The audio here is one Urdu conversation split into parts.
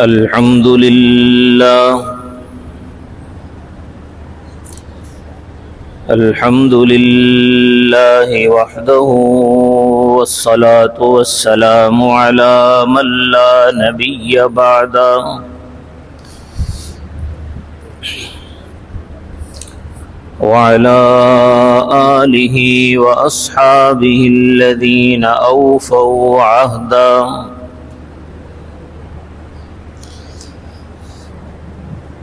الحمد لله وحده والصلاة والسلام على من لا نبي بعده وعلى آله وأصحابه الذين أوفوا عهدا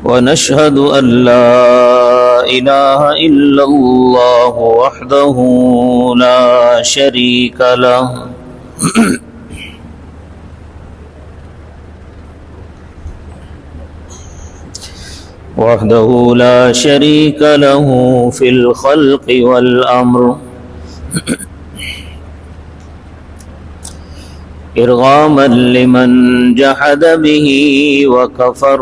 ونشهد أن لا إله إلا الله وحده لا شريك له في الخلق والأمر إرغاما لمن جحد به وكفر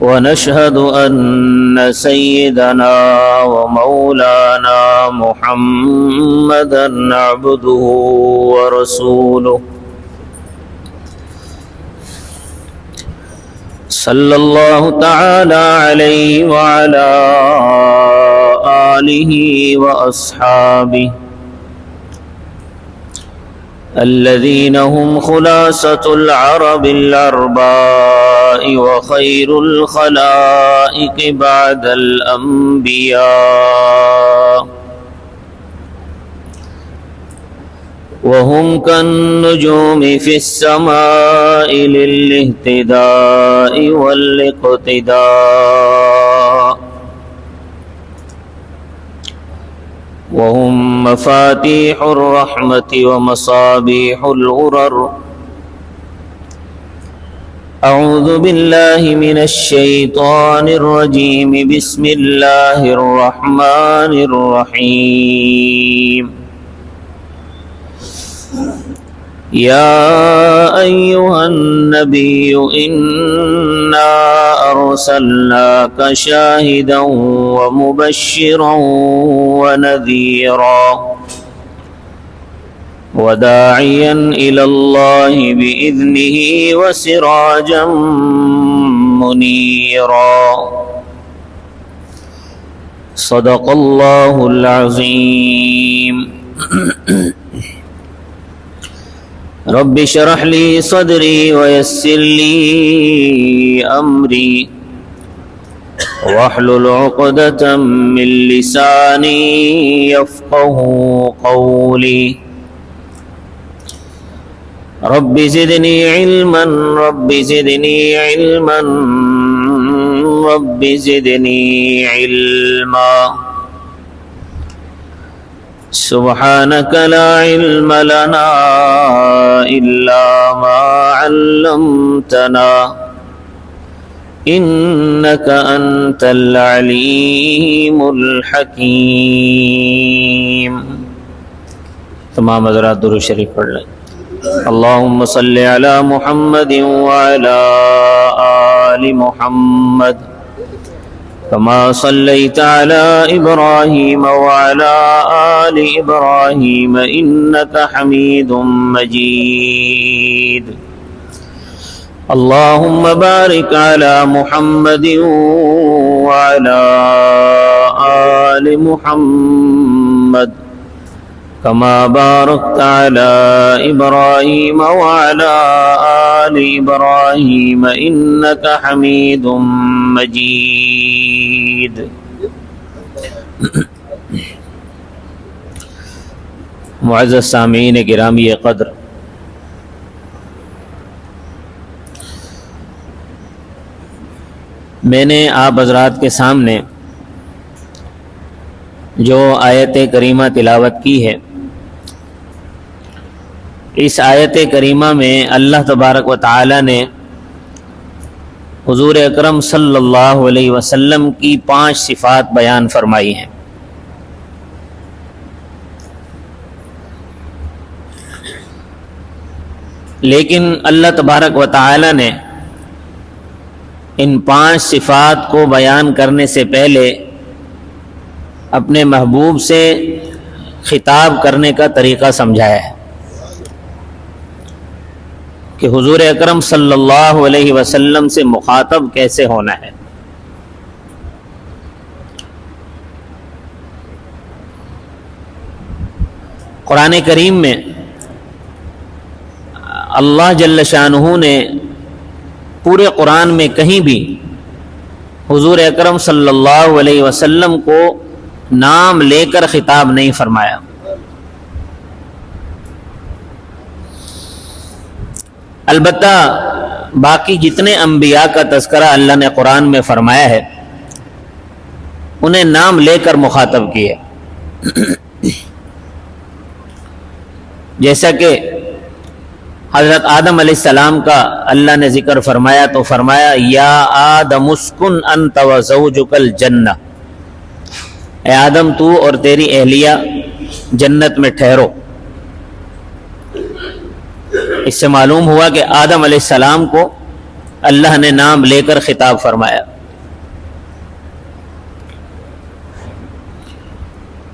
ونشهد أن سيدنا ومولانا محمدا عبده ورسوله صلى الله تعالى عليه وعلى آله وأصحابه الذين هم خلاصة العرب الأرباء وخير الخلائق بعد الأنبياء وهم كالنجوم في السماء للاهتداء والاقتداء وهم مفاتيح الرحمة ومصابيح الغرر. أعوذ بالله من الشيطان الرجيم. بسم الله الرحمن الرحيم. يا أيها النبي إنا أرسلناك شاهدا ومبشرا ونذيرا وداعيا إلى الله بإذنه وسراجا منيرا. صدق الله العظيم. رب اشرح لي صدري ويسر لي أمري واحلل عقدة من لساني يفقه قولي. رب زدني علما رب زدني علما رب زدني علما. سبحانك لا علم لنا إلا ما علمتنا إنك أنت العليم الحكيم. تمام حضرات درود شریف پڑھ لیں. اللهم صل على محمد وعلى آل محمد كما صليت على إبراهيم وعلى آل إبراهيم إنك حميد مجيد. اللهم بارك على محمد وعلى آل محمد كما باركت على إبراهيم وعلى آل إبراهيم إنك حميد مجيد. معزز سامعین گرامی قدر، میں نے آپ حضرات کے سامنے جو آیت کریمہ تلاوت کی ہے، اس آیت کریمہ میں اللہ تبارک و تعالی نے حضور اکرم صلی اللہ علیہ وسلم کی 5 صفات بیان فرمائی ہیں. لیکن اللہ تبارک و تعالی نے ان 5 صفات کو بیان کرنے سے پہلے اپنے محبوب سے خطاب کرنے کا طریقہ سمجھایا ہے. کہ حضور اکرم صلی اللہ علیہ وسلم سے مخاطب کیسے ہونا ہے۔ قرآن کریم میں اللہ جل شانہ نے پورے قرآن میں کہیں بھی حضور اکرم صلی اللہ علیہ وسلم کو نام لے کر خطاب نہیں فرمایا۔ البتہ باقی جتنے انبیاء کا تذکرہ اللہ نے قرآن میں فرمایا ہے انہیں نام لے کر مخاطب کیے، جیسا کہ حضرت آدم علیہ السلام کا اللہ نے ذکر فرمایا تو فرمایا یا آدم اسکن انت وزوجک الجنہ، اے آدم تو اور تیری اہلیہ جنت میں ٹھہرو۔ اس سے معلوم ہوا کہ آدم علیہ السلام کو اللہ نے نام لے کر خطاب فرمایا۔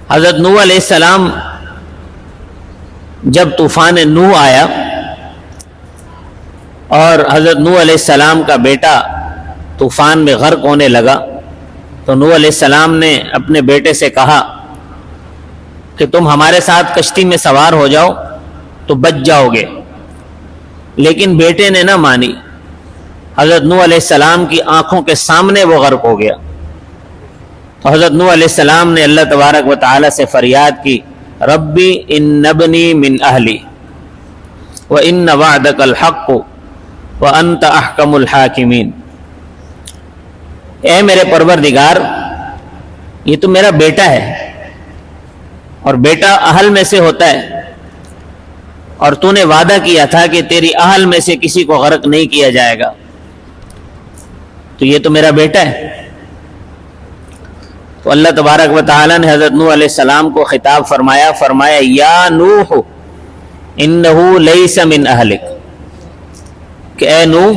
حضرت نوح علیہ السلام جب طوفان نوح آیا اور حضرت نوح علیہ السلام کا بیٹا طوفان میں غرق ہونے لگا تو نوح علیہ السلام نے اپنے بیٹے سے کہا کہ تم ہمارے ساتھ کشتی میں سوار ہو جاؤ تو بچ جاؤ گے، لیکن بیٹے نے نہ مانی۔ حضرت نوح علیہ السلام کی آنکھوں کے سامنے وہ غرق ہو گیا تو حضرت نوح علیہ السلام نے اللہ تبارک و تعالی سے فریاد کی ربی ان ابنی من اہلی وان وعدک الحق وانت احکم الحاکمین، اے میرے پروردگار یہ تو میرا بیٹا ہے اور بیٹا اہل میں سے ہوتا ہے، اور تو نے وعدہ کیا تھا کہ تیری اہل میں سے کسی کو غرق نہیں کیا جائے گا، تو یہ تو میرا بیٹا ہے۔ تو اللہ تبارک و تعالی نے حضرت نوح علیہ السلام کو خطاب فرمایا یا نوح انہ لیس من اہلک، کہ اے نوح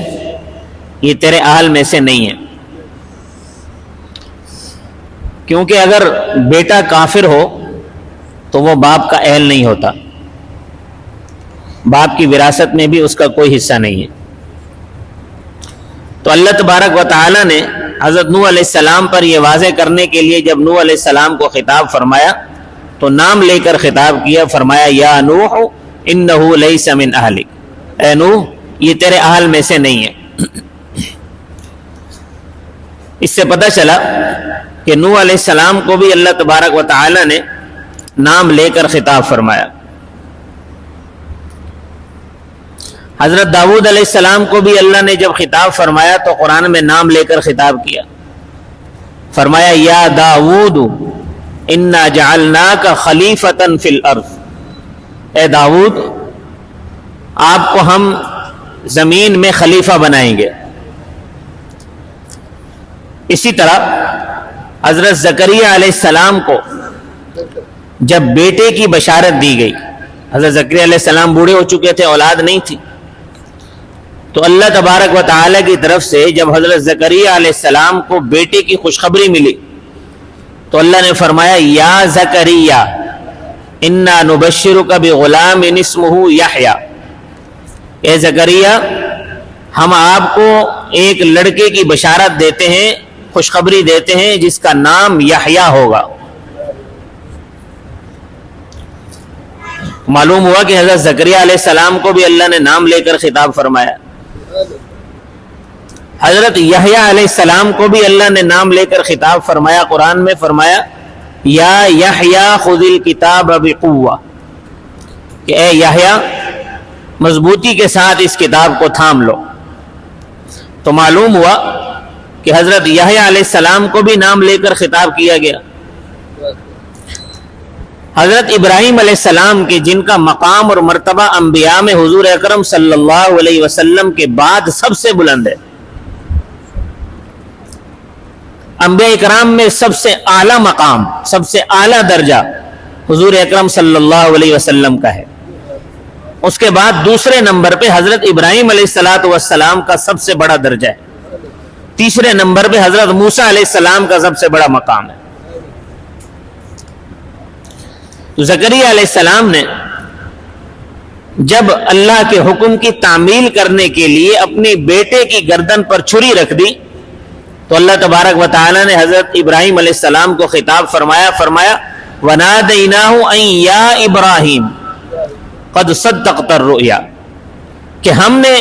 یہ تیرے اہل میں سے نہیں ہے، کیونکہ اگر بیٹا کافر ہو تو وہ باپ کا اہل نہیں ہوتا، باپ کی وراثت میں بھی اس کا کوئی حصہ نہیں ہے۔ تو اللہ تبارک و تعالی نے حضرت نوح علیہ السلام پر یہ واضح کرنے کے لیے جب نوح علیہ السلام کو خطاب فرمایا تو نام لے کر خطاب کیا، فرمایا یا نوح انہ لیس من اہلک، اے نوح یہ تیرے اہل میں سے نہیں ہے۔ اس سے پتہ چلا کہ نوح علیہ السلام کو بھی اللہ تبارک و تعالی نے نام لے کر خطاب فرمایا۔ حضرت داؤد علیہ السلام کو بھی اللہ نے جب خطاب فرمایا تو قرآن میں نام لے کر خطاب کیا، فرمایا یا داؤد انا جعلناک خلیفۃ فی الارض، اے داؤد آپ کو ہم زمین میں خلیفہ بنائیں گے۔ اسی طرح حضرت زکریا علیہ السلام کو جب بیٹے کی بشارت دی گئی، حضرت زکریا علیہ السلام بوڑھے ہو چکے تھے، اولاد نہیں تھی، تو اللہ تبارک و تعالی کی طرف سے جب حضرت زکریا علیہ السلام کو بیٹے کی خوشخبری ملی تو اللہ نے فرمایا یا زکریا انا نبشرک بغلام اسمہ یحییٰ، اے زکریا ہم آپ کو ایک لڑکے کی بشارت دیتے ہیں، خوشخبری دیتے ہیں جس کا نام یحییٰ ہوگا۔ معلوم ہوا کہ حضرت زکریا علیہ السلام کو بھی اللہ نے نام لے کر خطاب فرمایا، حضرت یحییٰ علیہ السلام کو بھی اللہ نے نام لے کر خطاب فرمایا۔ قرآن میں فرمایا یا یحییٰ خذ الکتاب بقوہ، کہ اے یحییٰ مضبوطی کے ساتھ اس کتاب کو تھام لو۔ تو معلوم ہوا کہ حضرت یحییٰ علیہ السلام کو بھی نام لے کر خطاب کیا گیا۔ حضرت ابراہیم علیہ السلام کے جن کا مقام اور مرتبہ انبیاء میں حضور اکرم صلی اللہ علیہ وسلم کے بعد سب سے بلند ہے، انبیاء اکرام میں سب سے اعلیٰ مقام، سب سے اعلیٰ درجہ حضور اکرم صلی اللہ علیہ وسلم کا ہے۔ اس کے بعد دوسرے نمبر پہ حضرت ابراہیم علیہ السلام کا سب سے بڑا درجہ ہے، تیسرے نمبر پہ حضرت موسیٰ علیہ السلام کا سب سے بڑا مقام ہے۔ تو زکریا علیہ السلام نے جب اللہ کے حکم کی تعمیل کرنے کے لیے اپنی بیٹے کی گردن پر چھری رکھ دی تو اللہ تبارک و تعالی نے حضرت ابراہیم علیہ السلام کو خطاب فرمایا وَنَادَيْنَاهُ أَن يَا إِبْرَاهِيمُ قَدْ صَدَّقْتَ الرُّؤْيَا کہ ہم نے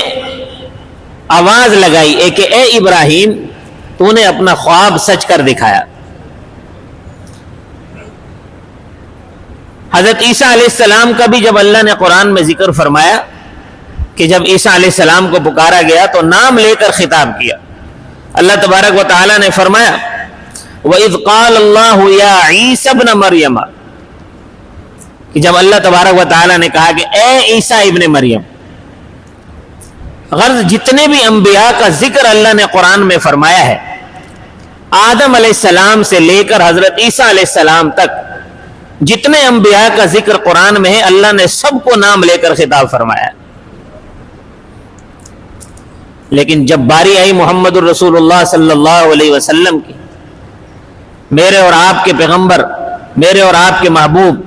آواز لگائی کہ اے ابراہیم تو نے اپنا خواب سچ کر دکھایا. حضرت عیسیٰ علیہ السلام کا بھی جب اللہ نے قرآن میں ذکر فرمایا کہ جب عیسیٰ علیہ السلام کو پکارا گیا تو نام لے کر خطاب کیا. اللہ تبارک و تعالی نے فرمایا وَإِذْ قَالَ اللَّهُ يَا عِيسَى ابْنَ مَرْيَمَ کہ جب اللہ تبارک و تعالی نے کہا کہ اے عیسیٰ ابن مریم. غرض جتنے بھی انبیاء کا ذکر اللہ نے قرآن میں فرمایا ہے آدم علیہ السلام سے لے کر حضرت عیسیٰ علیہ السلام تک جتنے انبیاء کا ذکر قرآن میں ہے اللہ نے سب کو نام لے کر خطاب فرمایا. لیکن جب باری آئی محمد الرسول اللہ صلی اللہ علیہ وسلم کی، میرے اور آپ کے پیغمبر، میرے اور آپ کے محبوب،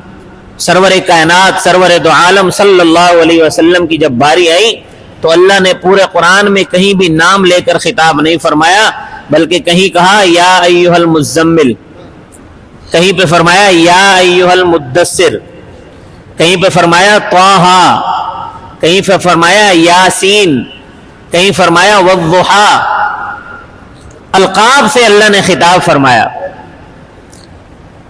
سرور کائنات، سرور دو عالم صلی اللہ علیہ وسلم کی جب باری آئی تو اللہ نے پورے قرآن میں کہیں بھی نام لے کر خطاب نہیں فرمایا، بلکہ کہیں کہا یا ایھا المزمل، کہیں پہ فرمایا یا ایھا المدثر، کہیں پہ فرمایا طٰہٰ، کہیں پہ فرمایا یاسین، کہیں فرمایا والضحیٰ. القاب سے اللہ نے خطاب فرمایا.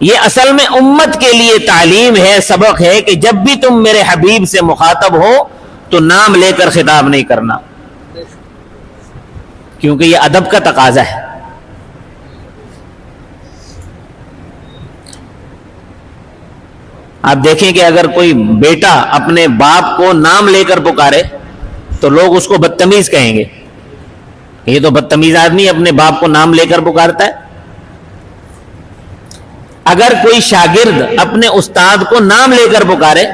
یہ اصل میں امت کے لیے تعلیم ہے، سبق ہے کہ جب بھی تم میرے حبیب سے مخاطب ہو تو نام لے کر خطاب نہیں کرنا، کیونکہ یہ ادب کا تقاضا ہے. آپ دیکھیں کہ اگر کوئی بیٹا اپنے باپ کو نام لے کر پکارے تو لوگ اس کو بدتمیز کہیں گے، یہ تو بدتمیز آدمی اپنے باپ کو نام لے کر پکارتا ہے. اگر کوئی شاگرد اپنے استاد کو نام لے کر پکارے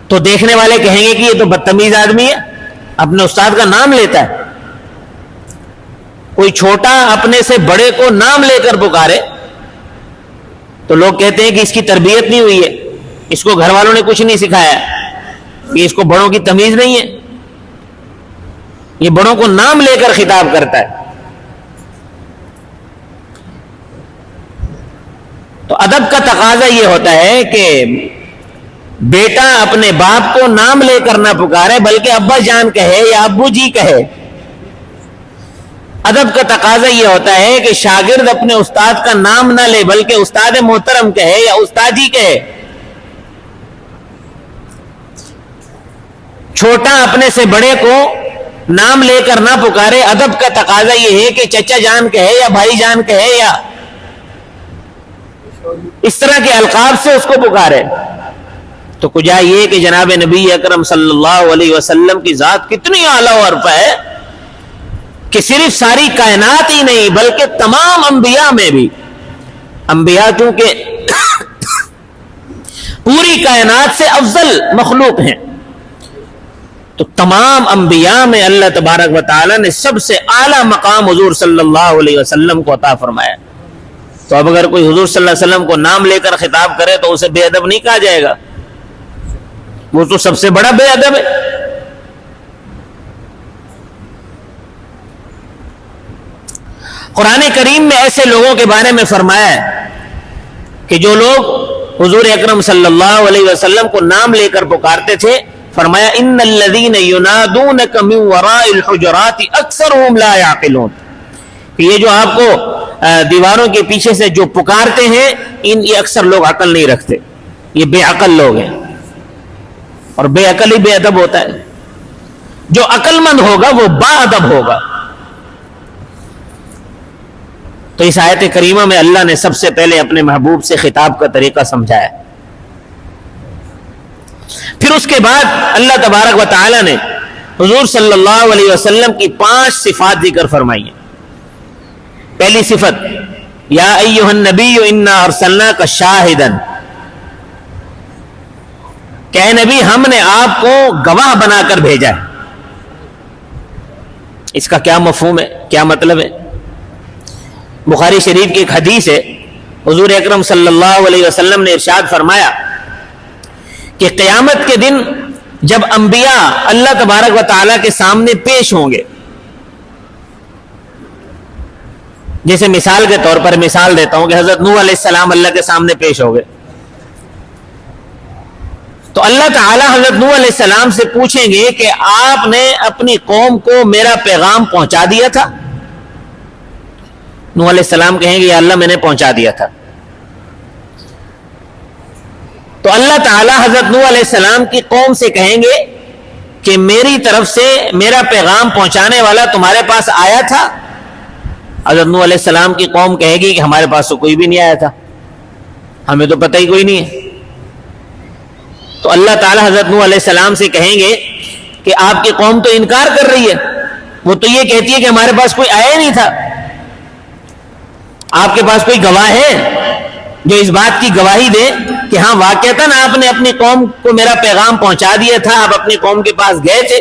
تو دیکھنے والے کہیں گے کہ یہ تو بدتمیز آدمی ہے، اپنے استاد کا نام لیتا ہے. کوئی چھوٹا اپنے سے بڑے کو نام لے کر پکارے تو لوگ کہتے ہیں کہ اس کی تربیت نہیں ہوئی ہے، اس کو گھر والوں نے کچھ نہیں سکھایا، کہ اس کو بڑوں کی تمیز نہیں ہے، یہ بڑوں کو نام لے کر خطاب کرتا ہے. تو ادب کا تقاضا یہ ہوتا ہے کہ بیٹا اپنے باپ کو نام لے کر نہ پکارے بلکہ ابا جان کہے یا ابو جی کہے. ادب کا تقاضا یہ ہوتا ہے کہ شاگرد اپنے استاد کا نام نہ لے بلکہ استاد محترم کہے یا استاد جی کہے. چھوٹا اپنے سے بڑے کو نام لے کر نہ پکارے. ادب کا تقاضا یہ ہے کہ چچا جان کہے یا بھائی جان کہے یا اس طرح کے القاب سے اس کو پکارے. تو کجا یہ کہ جناب نبی اکرم صلی اللہ علیہ وسلم کی ذات کتنی اعلیٰ و عرفہ ہے کہ صرف ساری کائنات ہی نہیں بلکہ تمام انبیاء میں بھی، انبیاء چونکہ پوری کائنات سے افضل مخلوق ہیں، تو تمام انبیاء میں اللہ تبارک و تعالی نے سب سے اعلیٰ مقام حضور صلی اللہ علیہ وسلم کو عطا فرمایا. تو اب اگر کوئی حضور صلی اللہ علیہ وسلم کو نام لے کر خطاب کرے تو اسے بے ادب نہیں کہا جائے گا، وہ تو سب سے بڑا بے ادب ہے. قرآن کریم میں ایسے لوگوں کے بارے میں فرمایا ہے کہ جو لوگ حضور اکرم صلی اللہ علیہ وسلم کو نام لے کر پکارتے تھے، فرمایا ان الذین ینادونک من وراء الحجرات اکثرهم لا یعقلون، کہ یہ جو آپ کو دیواروں کے پیچھے سے جو پکارتے ہیں یہ اکثر لوگ عقل نہیں رکھتے، یہ بے عقل لوگ ہیں. اور بے عقل ہی بے ادب ہوتا ہے. جو عقل مند ہوگا وہ با ادب ہوگا. تو اس آیت کریمہ میں اللہ نے سب سے پہلے اپنے محبوب سے خطاب کا طریقہ سمجھایا. پھر اس کے بعد اللہ تبارک و تعالی نے حضور صلی اللہ علیہ وسلم کی 5 صفات ذکر فرمائی ہیں. پہلی صفت یا ایھا النبی انا ارسلناک شاہدا، کہ اے نبی ہم نے آپ کو گواہ بنا کر بھیجا ہے. اس کا کیا مفہوم ہے، کیا مطلب ہے؟ بخاری شریف کی ایک حدیث ہے، حضور اکرم صلی اللہ علیہ وسلم نے ارشاد فرمایا کہ قیامت کے دن جب انبیاء اللہ تبارک و تعالیٰ کے سامنے پیش ہوں گے، جیسے مثال کے طور پر مثال دیتا ہوں کہ حضرت نوح علیہ السلام اللہ کے سامنے پیش ہو گئے، تو اللہ تعالیٰ حضرت نوح علیہ السلام سے پوچھیں گے کہ آپ نے اپنی قوم کو میرا پیغام پہنچا دیا تھا؟ نوح علیہ السلام کہیں گے یا اللہ میں نے پہنچا دیا تھا۔ تو اللہ تعالیٰ حضرت نوح علیہ السلام کی قوم سے کہیں گے کہ میری طرف سے میرا پیغام پہنچانے والا تمہارے پاس آیا تھا؟ حضرت نوح علیہ السلام کی قوم کہے گی کہ ہمارے پاس تو کوئی بھی نہیں آیا تھا، ہمیں تو پتہ ہی کوئی نہیں ہے۔ تو اللہ تعالیٰ حضرت نوح علیہ السلام سے کہیں گے کہ آپ کی قوم تو انکار کر رہی ہے، وہ تو یہ کہتی ہے کہ ہمارے پاس کوئی آیا ہی نہیں تھا۔ آپ کے پاس کوئی گواہ ہے جو اس بات کی گواہی دے کہ ہاں واقعتاً آپ نے اپنی قوم کو میرا پیغام پہنچا دیا تھا، آپ اپنی قوم کے پاس گئے تھے؟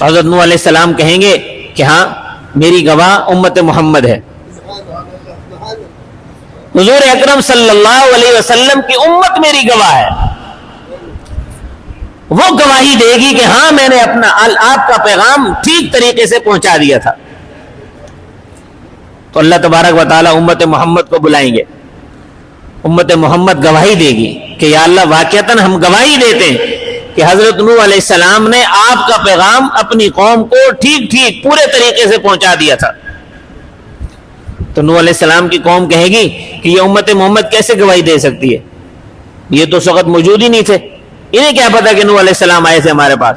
حضرت نوح علیہ السلام کہیں گے کہ ہاں میری گواہ امت محمد ہے، حضور اکرم صلی اللہ علیہ وسلم کی امت میری گواہ ہے، وہ گواہی دے گی کہ ہاں میں نے آپ کا پیغام ٹھیک طریقے سے پہنچا دیا تھا۔ تو اللہ تبارک و تعالیٰ امت محمد کو بلائیں گے، امت محمد گواہی دے گی کہ یا اللہ واقعتاً ہم گواہی دیتے ہیں کہ حضرت نوح علیہ السلام نے آپ کا پیغام اپنی قوم کو ٹھیک ٹھیک پورے طریقے سے پہنچا دیا تھا۔ تو نوح علیہ السلام کی قوم کہے گی کہ یہ امت محمد کیسے گواہی دے سکتی ہے، یہ تو اس وقت موجود ہی نہیں تھے، انہیں کیا پتا کہ نوح علیہ السلام آئے تھے ہمارے پاس۔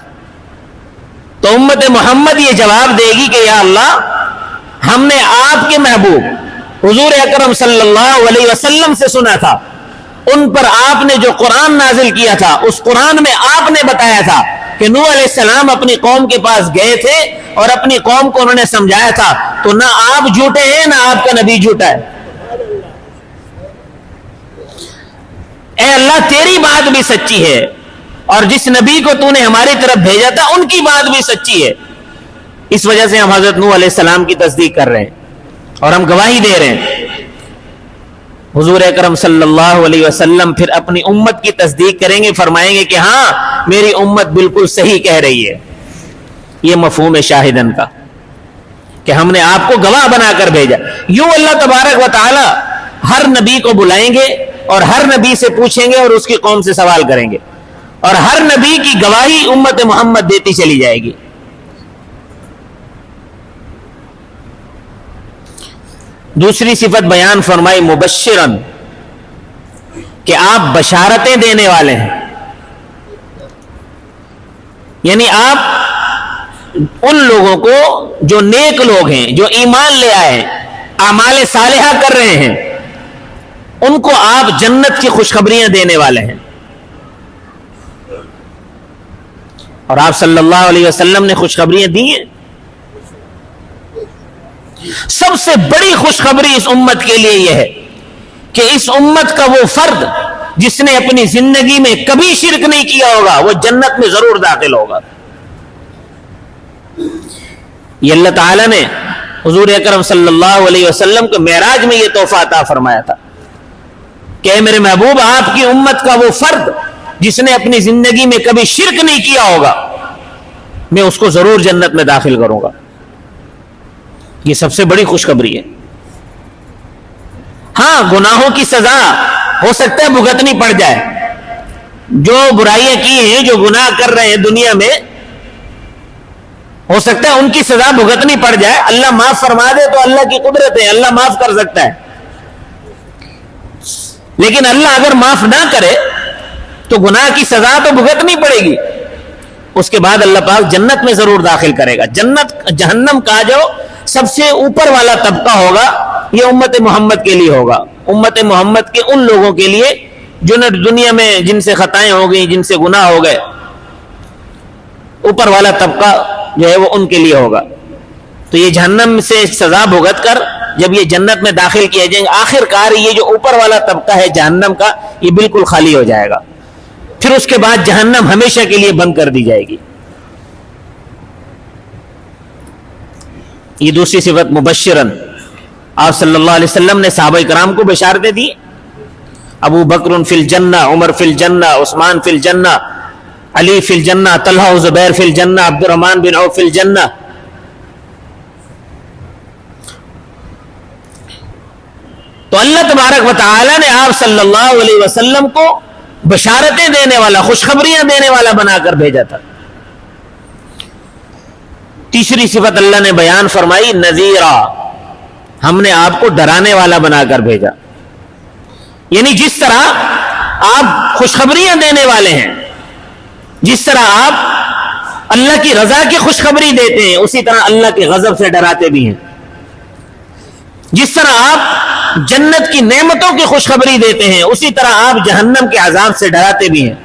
تو امت محمد یہ جواب دے گی کہ یا اللہ ہم نے آپ کے محبوب حضور اکرم صلی اللہ علیہ وسلم سے سنا تھا، ان پر آپ نے جو قرآن نازل کیا تھا اس قرآن میں آپ نے بتایا تھا کہ نوح علیہ السلام اپنی قوم کے پاس گئے تھے اور اپنی قوم کو انہوں نے سمجھایا تھا، تو نہ آپ جھوٹے ہیں نہ آپ کا نبی جھوٹا ہے۔ اے اللہ تیری بات بھی سچی ہے اور جس نبی کو تو نے ہماری طرف بھیجا تھا ان کی بات بھی سچی ہے، اس وجہ سے ہم حضرت نوح علیہ السلام کی تصدیق کر رہے ہیں اور ہم گواہی دے رہے ہیں۔ حضور اکرم صلی اللہ علیہ وسلم پھر اپنی امت کی تصدیق کریں گے، فرمائیں گے کہ ہاں میری امت بالکل صحیح کہہ رہی ہے۔ یہ مفہوم ہے شاہدن کا کہ ہم نے آپ کو گواہ بنا کر بھیجا۔ یوں اللہ تبارک و تعالی ہر نبی کو بلائیں گے اور ہر نبی سے پوچھیں گے اور اس کی قوم سے سوال کریں گے، اور ہر نبی کی گواہی امت محمد دیتی چلی جائے گی۔ دوسری صفت بیان فرمائی مبشرن، کہ آپ بشارتیں دینے والے ہیں، یعنی آپ ان لوگوں کو جو نیک لوگ ہیں، جو ایمان لے آئے ہیں، اعمال صالحہ کر رہے ہیں، ان کو آپ جنت کی خوشخبریاں دینے والے ہیں۔ اور آپ صلی اللہ علیہ وسلم نے خوشخبریاں دی ہیں۔ سب سے بڑی خوشخبری اس امت کے لیے یہ ہے کہ اس امت کا وہ فرد جس نے اپنی زندگی میں کبھی شرک نہیں کیا ہوگا وہ جنت میں ضرور داخل ہوگا۔ یہ اللہ تعالیٰ نے حضور اکرم صلی اللہ علیہ وسلم کو معراج میں یہ تحفہ عطا فرمایا تھا کہ اے میرے محبوب آپ کی امت کا وہ فرد جس نے اپنی زندگی میں کبھی شرک نہیں کیا ہوگا میں اس کو ضرور جنت میں داخل کروں گا۔ یہ سب سے بڑی خوشخبری ہے۔ ہاں گناہوں کی سزا ہو سکتا ہے بھگتنی پڑ جائے، جو برائیاں کی ہیں، جو گناہ کر رہے ہیں دنیا میں، ہو سکتا ہے ان کی سزا بھگتنی پڑ جائے، اللہ معاف فرما دے تو اللہ کی قدرت ہے، اللہ معاف کر سکتا ہے۔ لیکن اللہ اگر معاف نہ کرے تو گناہ کی سزا تو بھگتنی پڑے گی، اس کے بعد اللہ پاک جنت میں ضرور داخل کرے گا۔ جنت جہنم کا جو سب سے اوپر والا طبقہ ہوگا یہ امت محمد کے لیے ہوگا، امت محمد کے ان لوگوں کے لیے جو نے دنیا میں جن سے خطائیں ہو گئی، جن سے گناہ ہو گئے، اوپر والا طبقہ جو ہے وہ ان کے لیے ہوگا۔ تو یہ جہنم سے سزا بھگت کر جب یہ جنت میں داخل کیا جائیں گے، آخر کار یہ جو اوپر والا طبقہ ہے جہنم کا یہ بالکل خالی ہو جائے گا، پھر اس کے بعد جہنم ہمیشہ کے لیے بند کر دی جائے گی۔ یہ دوسری صفت مبشرن، آپ صلی اللہ علیہ وسلم نے صحابہ کرام کو بشارتیں دی ابو بکر فی الجنہ، عمر فی الجنہ، عثمان فی الجنہ، علی فی الجنہ، طلحہ و زبیر فی الجنہ، عبد الرحمن بن عوف فی الجنہ. تو اللہ تبارک و تعالی نے آپ صلی اللہ علیہ وسلم کو بشارتیں دینے والا، خوشخبریاں دینے والا بنا کر بھیجا تھا. تیسری صفت اللہ نے بیان فرمائی، نذیرا، ہم نے آپ کو ڈرانے والا بنا کر بھیجا. یعنی جس طرح آپ خوشخبریاں دینے والے ہیں، جس طرح آپ اللہ کی رضا کی خوشخبری دیتے ہیں، اسی طرح اللہ کے غضب سے ڈراتے بھی ہیں. جس طرح آپ جنت کی نعمتوں کی خوشخبری دیتے ہیں، اسی طرح آپ جہنم کے عذاب سے ڈراتے بھی ہیں.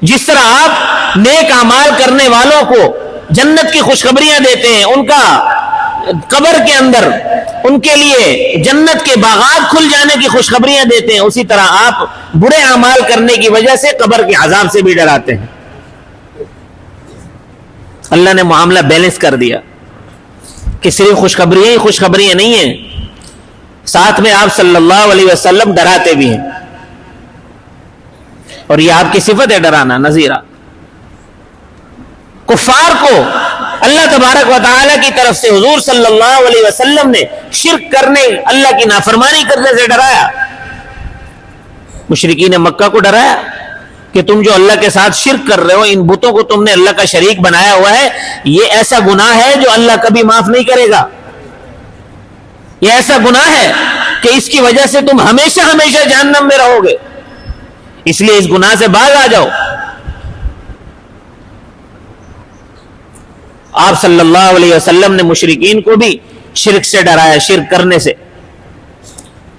جس طرح آپ نیک اعمال کرنے والوں کو جنت کی خوشخبریاں دیتے ہیں، ان کا قبر کے اندر ان کے لیے جنت کے باغات کھل جانے کی خوشخبریاں دیتے ہیں، اسی طرح آپ برے اعمال کرنے کی وجہ سے قبر کے عذاب سے بھی ڈراتے ہیں. اللہ نے معاملہ بیلنس کر دیا کہ صرف خوشخبریاں ہی خوشخبریاں نہیں ہیں، ساتھ میں آپ صلی اللہ علیہ وسلم ڈراتے بھی ہیں. اور یہ آپ کی صفت ہے ڈرانا، نذیرہ. کفار کو اللہ تبارک و تعالی کی طرف سے حضور صلی اللہ علیہ وسلم نے شرک کرنے، اللہ کی نافرمانی کرنے سے ڈرایا. مشرکین مکہ کو ڈرایا کہ تم جو اللہ کے ساتھ شرک کر رہے ہو، ان بتوں کو تم نے اللہ کا شریک بنایا ہوا ہے، یہ ایسا گناہ ہے جو اللہ کبھی معاف نہیں کرے گا. یہ ایسا گناہ ہے کہ اس کی وجہ سے تم ہمیشہ ہمیشہ جہنم میں رہو گے، اس لیے اس گناہ سے باز آ جاؤ. آپ صلی اللہ علیہ وسلم نے مشرکین کو بھی شرک سے ڈرایا، شرک کرنے سے،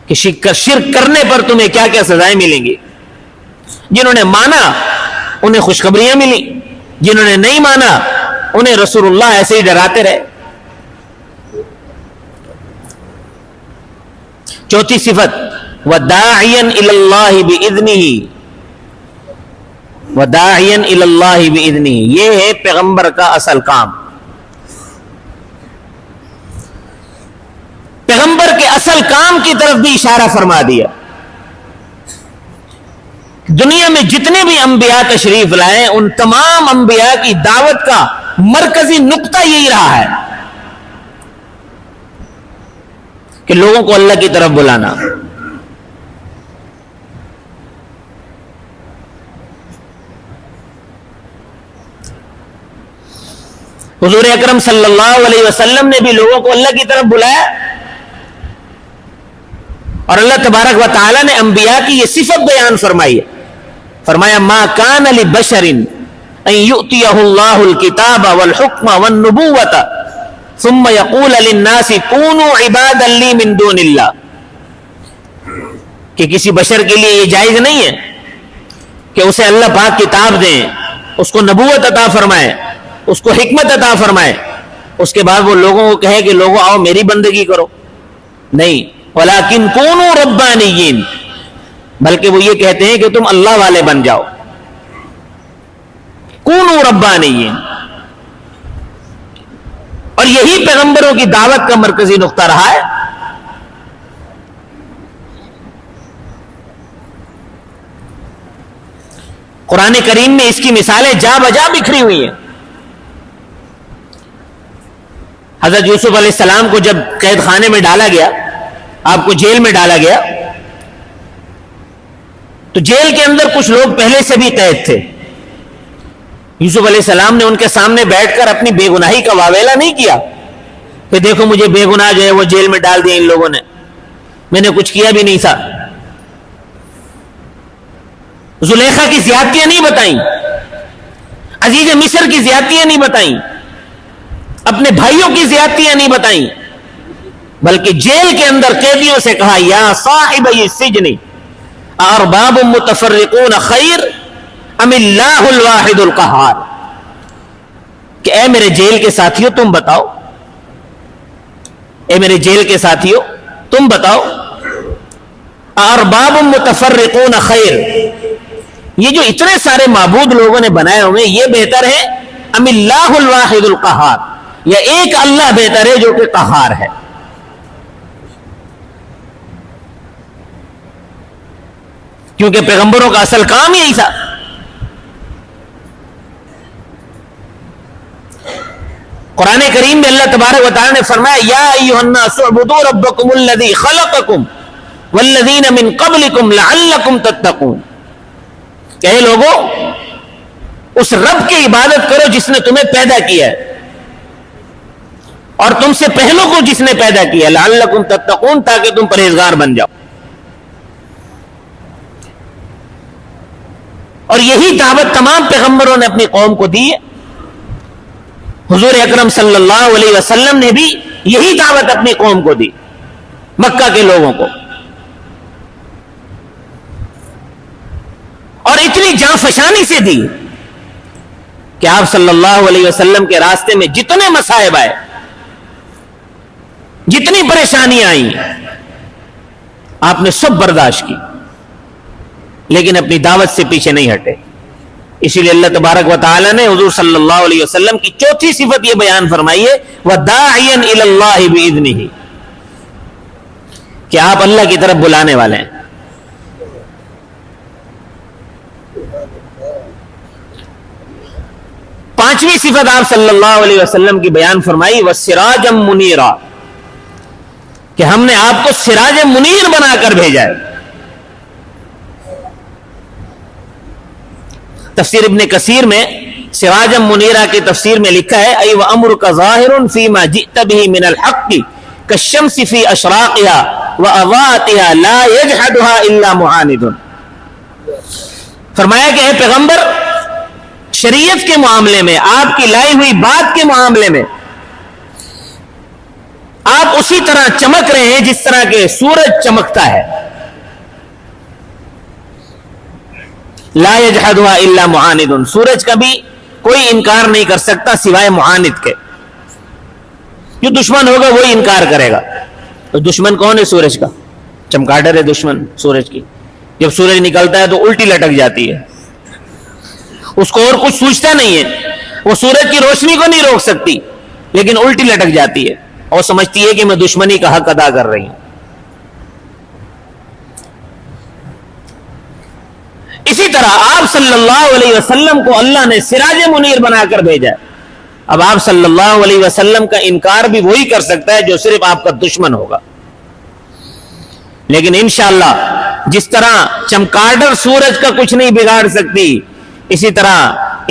کہ شرک کرنے پر تمہیں کیا کیا سزائیں ملیں گی. جنہوں نے مانا انہیں خوشخبریاں ملی، جنہوں نے نہیں مانا انہیں رسول اللہ ایسے ہی ڈراتے رہے. چوتھی صفت، وَدَاعِيًا إِلَى اللَّهِ بِإِذْنِهِ، وَدَاعِيًا إِلَى اللَّهِ بِإِذْنِهِ، یہ ہے پیغمبر کا اصل کام. پیغمبر کے اصل کام کی طرف بھی اشارہ فرما دیا. دنیا میں جتنے بھی انبیاء تشریف لائے، ان تمام انبیاء کی دعوت کا مرکزی نقطہ یہی رہا ہے کہ لوگوں کو اللہ کی طرف بلانا. حضور اکرم صلی اللہ علیہ وسلم نے بھی لوگوں کو اللہ کی طرف بلایا، اور اللہ تبارک و تعالی نے انبیاء کی یہ صفت بیان فرمائی ہے. فرمایا ما کان لبشر ان یؤتیہ اللہ الکتاب والحکم والنبوۃ ثم یقول للناس کونوا عبادا لی من دون اللہ، کہ کسی بشر کے لیے یہ جائز نہیں ہے کہ اسے اللہ پاک کتاب دیں، اس کو نبوت عطا فرمائے، اس کو حکمت عطا فرمائے، اس کے بعد وہ لوگوں کو کہے کہ لوگوں آؤ میری بندگی کرو. نہیں، ولیکن کونوا ربانیین، بلکہ وہ یہ کہتے ہیں کہ تم اللہ والے بن جاؤ. کونوا ربانیین، اور یہی پیغمبروں کی دعوت کا مرکزی نقطہ رہا ہے. قرآن کریم میں اس کی مثالیں جا بجا بکھری ہوئی ہیں. حضرت یوسف علیہ السلام کو جب قید خانے میں ڈالا گیا، آپ کو جیل میں ڈالا گیا، تو جیل کے اندر کچھ لوگ پہلے سے بھی قید تھے. یوسف علیہ السلام نے ان کے سامنے بیٹھ کر اپنی بے گناہی کا واویلا نہیں کیا کہ دیکھو مجھے بے گناہ جو ہے وہ جیل میں ڈال دیا ان لوگوں نے، میں نے کچھ کیا بھی نہیں تھا. زلیخا کی زیادتیاں نہیں بتائیں، عزیز مصر کی زیادتیاں نہیں بتائیں، اپنے بھائیوں کی زیادتیاں نہیں بتائیں، بلکہ جیل کے اندر قیدیوں سے کہا یا صاحبی السجن ارباب متفرقون خیر ام اللہ الواحد القہار، کہ اے میرے جیل کے ساتھیوں تم بتاؤ، اے میرے جیل کے ساتھیوں تم بتاؤ، ارباب متفرقون خیر، یہ جو اتنے سارے معبود لوگوں نے بنائے ہوئے یہ بہتر ہے ام اللہ الواحد القہار، یا ایک اللہ بہتر ہے جو کہ قہار ہے. کیونکہ پیغمبروں کا اصل کام یہی تھا. قرآن کریم میں اللہ تبارک و تعالی نے فرمایا یا ایھا الناس اعبدوا ربکم الذی خلقکم والذین من قبلکم لعلکم تتقون، کہ اے لوگوں اس رب کی عبادت کرو جس نے تمہیں پیدا کیا ہے اور تم سے پہلوں کو جس نے پیدا کیا، لعلکم تتقون، تاکہ تم پرہیزگار بن جاؤ. اور یہی دعوت تمام پیغمبروں نے اپنی قوم کو دی ہے. حضور اکرم صلی اللہ علیہ وسلم نے بھی یہی دعوت اپنی قوم کو دی، مکہ کے لوگوں کو، اور اتنی جانفشانی سے دی کہ آپ صلی اللہ علیہ وسلم کے راستے میں جتنے مصائب آئے، جتنی پریشانیاں آئیں، آپ نے سب برداشت کی، لیکن اپنی دعوت سے پیچھے نہیں ہٹے. اسی لیے اللہ تبارک و تعالی نے حضور صلی اللہ علیہ وسلم کی چوتھی صفت یہ بیان فرمائی ہے وَدَاعِيًا إِلَى اللَّهِ بِإِذْنِهِ، کہ آپ اللہ کی طرف بلانے والے ہیں. پانچویں صفت آپ صلی اللہ علیہ وسلم کی بیان فرمائی وَسِرَاجًا مُنِيرًا، کہ ہم نے آپ کو سراج منیر بنا کر بھیجا ہے. تفسیر ابن کثیر میں سراجا منیرا کی تفسیر میں لکھا ہے ای وامرک ظاہر فیما جئت به من الحق کالشمس فی اشراقها واضاءتها لا یجحدها الا معاند. فرمایا کہ اے پیغمبر، شریعت کے معاملے میں، آپ کی لائی ہوئی بات کے معاملے میں آپ اسی طرح چمک رہے ہیں جس طرح کہ سورج چمکتا ہے. لا یجحدها الا معاند، سورج کا بھی کوئی انکار نہیں کر سکتا سوائے معاند کے. جو دشمن ہوگا وہی انکار کرے گا. تو دشمن کون ہے سورج کا؟ چمگاڈر ہے دشمن سورج کی. جب سورج نکلتا ہے تو الٹی لٹک جاتی ہے، اس کو اور کچھ سوچتا نہیں ہے. وہ سورج کی روشنی کو نہیں روک سکتی لیکن الٹی لٹک جاتی ہے اور سمجھتی ہے کہ میں دشمنی کا حق ادا کر رہی ہوں. اسی طرح آپ صلی اللہ علیہ وسلم کو اللہ نے سراج منیر بنا کر بھیجا. اب آپ صلی اللہ علیہ وسلم کا انکار بھی وہی کر سکتا ہے جو صرف آپ کا دشمن ہوگا. لیکن انشاءاللہ جس طرح چمکاڈر سورج کا کچھ نہیں بگاڑ سکتی، اسی طرح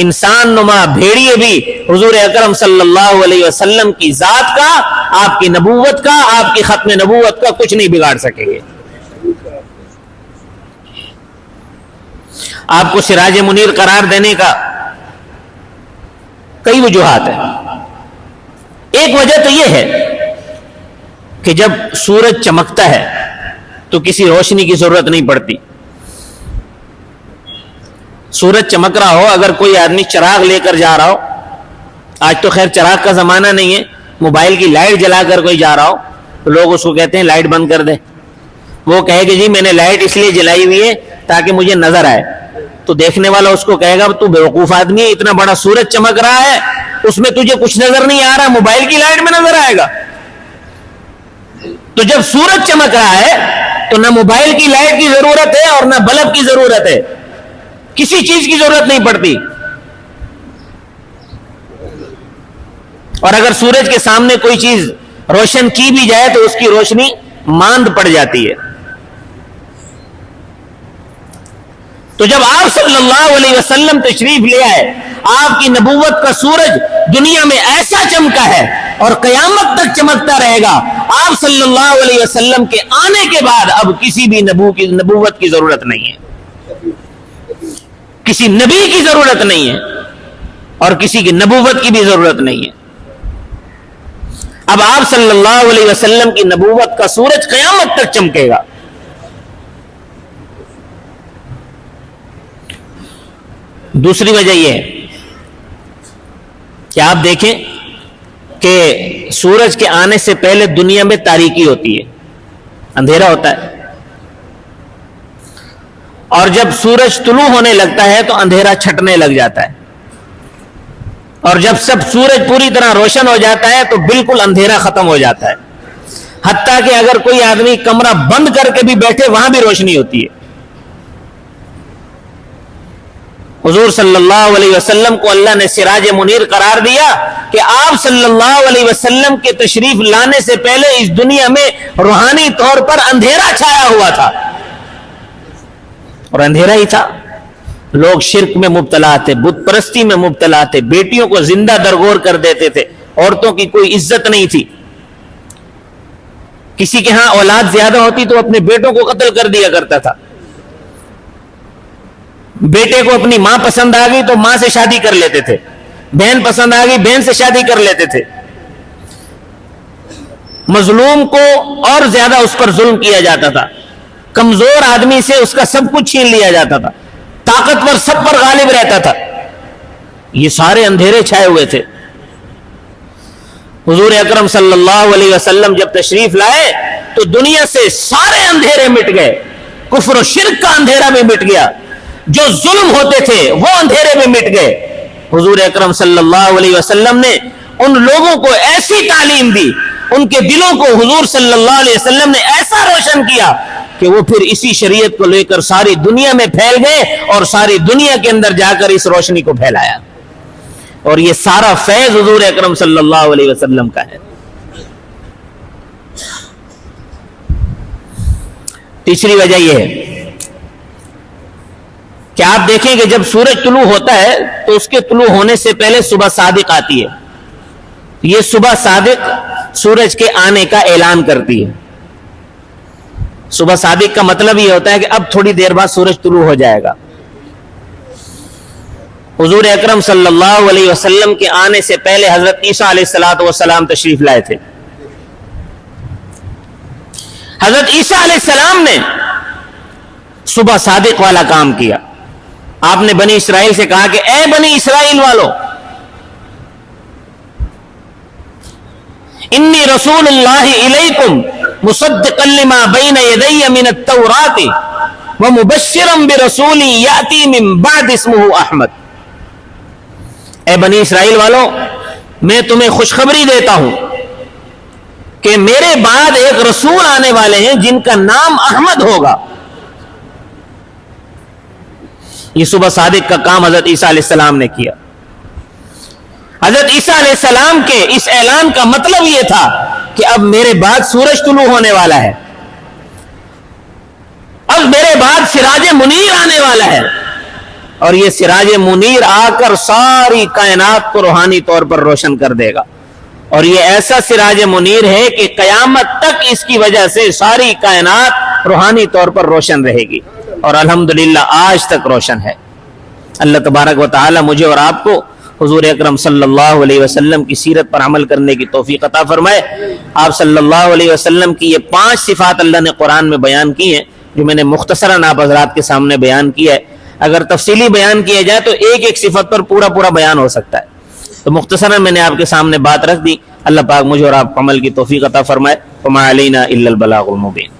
انسان نما بھیڑیے بھی حضور اکرم صلی اللہ علیہ وسلم کی ذات کا، آپ کی نبوت کا، آپ کی ختم نبوت کا کچھ نہیں بگاڑ سکیں گے. آپ کو سراج منیر قرار دینے کا کئی وجوہات ہیں. ایک وجہ تو یہ ہے کہ جب سورج چمکتا ہے تو کسی روشنی کی ضرورت نہیں پڑتی. سورج چمک رہا ہو، اگر کوئی آدمی چراغ لے کر جا رہا ہو، آج تو خیر چراغ کا زمانہ نہیں ہے، موبائل کی لائٹ جلا کر کوئی جا رہا ہو تو لوگ اس کو کہتے ہیں لائٹ بند کر دے. وہ کہے کہ جی میں نے لائٹ اس لیے جلائی ہوئی ہے تاکہ مجھے نظر آئے. تو دیکھنے والا اس کو کہے گا تو بیوقوف آدمی ہے، اتنا بڑا سورج چمک رہا ہے اس میں تجھے کچھ نظر نہیں آ رہا، موبائل کی لائٹ میں نظر آئے گا. تو جب سورج چمک رہا ہے تو نہ موبائل کی لائٹ کی ضرورت ہے اور نہ بلب کی ضرورت ہے، کسی چیز کی ضرورت نہیں پڑتی. اور اگر سورج کے سامنے کوئی چیز روشن کی بھی جائے تو اس کی روشنی ماند پڑ جاتی ہے. تو جب آپ صلی اللہ علیہ وسلم تشریف لے آئے، آپ کی نبوت کا سورج دنیا میں ایسا چمکا ہے اور قیامت تک چمکتا رہے گا. آپ صلی اللہ علیہ وسلم کے آنے کے بعد اب کسی بھی نبوت کی ضرورت نہیں ہے، کسی نبی کی ضرورت نہیں ہے اور کسی کی نبوت کی بھی ضرورت نہیں ہے. اب آپ صلی اللہ علیہ وسلم کی نبوت کا سورج قیامت تک چمکے گا. دوسری وجہ یہ ہے کہ آپ دیکھیں کہ سورج کے آنے سے پہلے دنیا میں تاریکی ہوتی ہے، اندھیرا ہوتا ہے، اور جب سورج طلوع ہونے لگتا ہے تو اندھیرا چھٹنے لگ جاتا ہے، اور جب سب سورج پوری طرح روشن ہو جاتا ہے تو بالکل اندھیرا ختم ہو جاتا ہے. حتیٰ کہ اگر کوئی آدمی کمرہ بند کر کے بھی بیٹھے وہاں بھی روشنی ہوتی ہے. حضور صلی اللہ علیہ وسلم کو اللہ نے سراج منیر قرار دیا کہ آپ صلی اللہ علیہ وسلم کے تشریف لانے سے پہلے اس دنیا میں روحانی طور پر اندھیرا چھایا ہوا تھا، اور اندھیرا ہی تھا. لوگ شرک میں مبتلا تھے، بت پرستی میں مبتلا تھے، بیٹیوں کو زندہ درگور کر دیتے تھے، عورتوں کی کوئی عزت نہیں تھی. کسی کے ہاں اولاد زیادہ ہوتی تو اپنے بیٹوں کو قتل کر دیا کرتا تھا. بیٹے کو اپنی ماں پسند آ گئی تو ماں سے شادی کر لیتے تھے، بہن پسند آ گئی بہن سے شادی کر لیتے تھے. مظلوم کو اور زیادہ اس پر ظلم کیا جاتا تھا، کمزور آدمی سے اس کا سب کچھ چھین لیا جاتا تھا، طاقتور سب پر غالب رہتا تھا. یہ سارے اندھیرے چھائے ہوئے تھے. حضور اکرم صلی اللہ علیہ وسلم جب تشریف لائے تو دنیا سے سارے اندھیرے مٹ گئے. کفر و شرک کا اندھیرا بھی مٹ گیا، جو ظلم ہوتے تھے وہ اندھیرے بھی مٹ گئے. حضور اکرم صلی اللہ علیہ وسلم نے ان لوگوں کو ایسی تعلیم دی، ان کے دلوں کو حضور صلی اللہ علیہ وسلم نے ایسا روشن کیا کہ وہ پھر اسی شریعت کو لے کر ساری دنیا میں پھیل گئے اور ساری دنیا کے اندر جا کر اس روشنی کو پھیلایا. اور یہ سارا فیض حضور اکرم صلی اللہ علیہ وسلم کا ہے. تیسری وجہ یہ ہے کہ آپ دیکھیں کہ جب سورج طلوع ہوتا ہے تو اس کے طلوع ہونے سے پہلے صبح صادق آتی ہے. یہ صبح صادق سورج کے آنے کا اعلان کرتی ہے. صبح صادق کا مطلب یہ ہوتا ہے کہ اب تھوڑی دیر بعد سورج طلوع ہو جائے گا. حضور اکرم صلی اللہ علیہ وسلم کے آنے سے پہلے حضرت عیسیٰ علیہ السلام تشریف لائے تھے. حضرت عیسیٰ علیہ السلام نے صبح صادق والا کام کیا. آپ نے بنی اسرائیل سے کہا کہ اے بنی اسرائیل والو، انی رسول اللہ الیکم مصدقا لما بین یدی من التوراۃ ومبشرا برسول یاتی من بعد اسمہ احمد. اے بنی اسرائیل والو، میں تمہیں خوشخبری دیتا ہوں کہ میرے بعد ایک رسول آنے والے ہیں جن کا نام احمد ہوگا. یہ صبح صادق کا کام حضرت عیسیٰ علیہ السلام نے کیا. حضرت عیسیٰ علیہ السلام کے اس اعلان کا مطلب یہ تھا کہ اب میرے بعد سورج طلوع ہونے والا ہے، اب میرے بعد سراج منیر آنے والا ہے، اور یہ سراج منیر آ کر ساری کائنات کو روحانی طور پر روشن کر دے گا. اور یہ ایسا سراج منیر ہے کہ قیامت تک اس کی وجہ سے ساری کائنات روحانی طور پر روشن رہے گی، اور الحمدللہ آج تک روشن ہے. اللہ تبارک و تعالی مجھے اور آپ کو حضور اکرم صلی اللہ علیہ وسلم کی سیرت پر عمل کرنے کی توفیق عطا فرمائے. آپ صلی اللہ علیہ وسلم کی یہ 5 صفات اللہ نے قرآن میں بیان کی ہیں، جو میں نے مختصراً آپ حضرات کے سامنے بیان کیا ہے. اگر تفصیلی بیان کیا جائے تو ایک ایک صفت پر پورا بیان ہو سکتا ہے، تو مختصراً میں نے آپ کے سامنے بات رکھ دی. اللہ پاک مجھے اور آپ کو عمل کی توفیق عطا فرمائے. وما علینا الا البلاغ المبین.